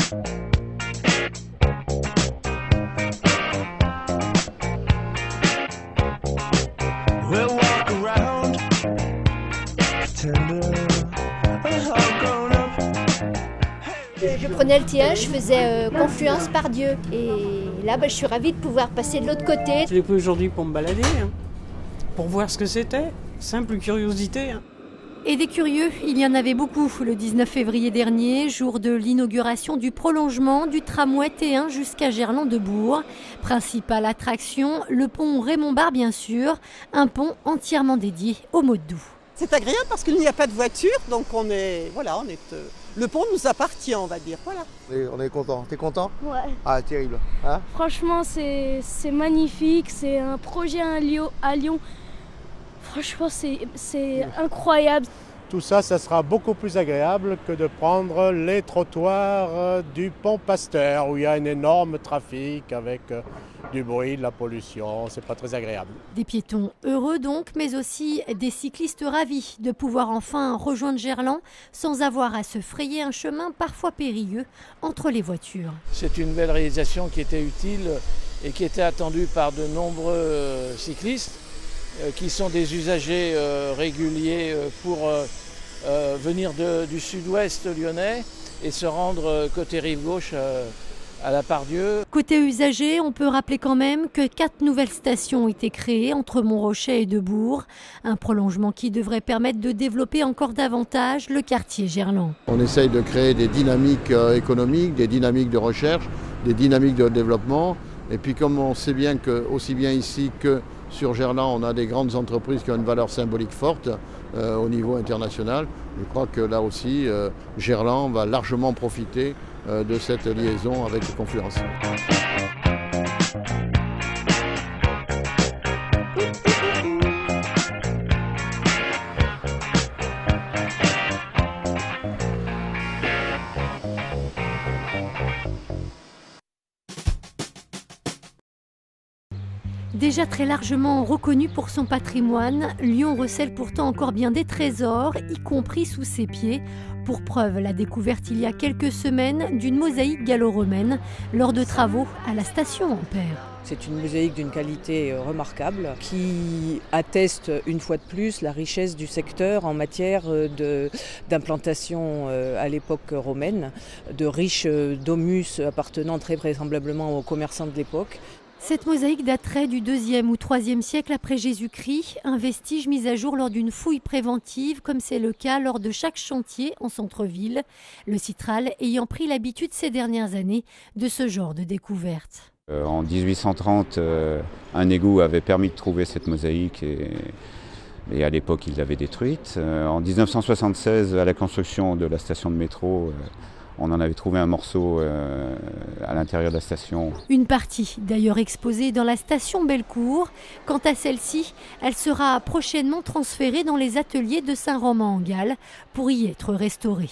Je prenais le TH, je faisais Confluence Pardieu. Et là, je suis ravie de pouvoir passer de l'autre côté. Je l'ai pris aujourd'hui pour me balader, pour voir ce que c'était. Simple curiosité. Et des curieux, il y en avait beaucoup le 19 février dernier, jour de l'inauguration du prolongement du tramway T1 jusqu'à Gerland-de-Bourg. Principale attraction, le pont Raymond Barre bien sûr, un pont entièrement dédié au Motte Doux. C'est agréable parce qu'il n'y a pas de voiture, donc le pont nous appartient, on va dire. Voilà. On est content. T'es content? Ouais. Ah, terrible. Hein? Franchement, c'est magnifique. C'est un projet à Lyon. Franchement, c'est incroyable. Tout ça, ça sera beaucoup plus agréable que de prendre les trottoirs du pont Pasteur, où il y a un énorme trafic avec du bruit, de la pollution. C'est pas très agréable. Des piétons heureux donc, mais aussi des cyclistes ravis de pouvoir enfin rejoindre Gerland sans avoir à se frayer un chemin parfois périlleux entre les voitures. C'est une belle réalisation qui était utile et qui était attendue par de nombreux cyclistes qui sont des usagers réguliers pour venir du sud-ouest lyonnais et se rendre côté rive gauche à la Pardieu. Côté usagers, on peut rappeler quand même que 4 nouvelles stations ont été créées entre Montrochet et Debourg. Un prolongement qui devrait permettre de développer encore davantage le quartier Gerland. On essaye de créer des dynamiques économiques, des dynamiques de recherche, des dynamiques de développement. Et puis comme on sait bien que, aussi bien ici que sur Gerland, on a des grandes entreprises qui ont une valeur symbolique forte au niveau international. Je crois que là aussi, Gerland va largement profiter de cette liaison avec Confluence. Déjà très largement reconnu pour son patrimoine, Lyon recèle pourtant encore bien des trésors, y compris sous ses pieds. Pour preuve, la découverte il y a quelques semaines d'une mosaïque gallo-romaine lors de travaux à la station Ampère. C'est une mosaïque d'une qualité remarquable qui atteste une fois de plus la richesse du secteur en matière d'implantation à l'époque romaine, de riches domus appartenant très vraisemblablement aux commerçants de l'époque. Cette mosaïque daterait du 2e ou 3e siècle après Jésus-Christ, un vestige mis à jour lors d'une fouille préventive, comme c'est le cas lors de chaque chantier en centre-ville, le Citral ayant pris l'habitude ces dernières années de ce genre de découverte. En 1830, un égout avait permis de trouver cette mosaïque et à l'époque ils l'avaient détruite. En 1976, à la construction de la station de métro, on en avait trouvé un morceau à l'intérieur de la station. Une partie d'ailleurs exposée dans la station Bellecour. Quant à celle-ci, elle sera prochainement transférée dans les ateliers de Saint-Romain-en-Galles pour y être restaurée.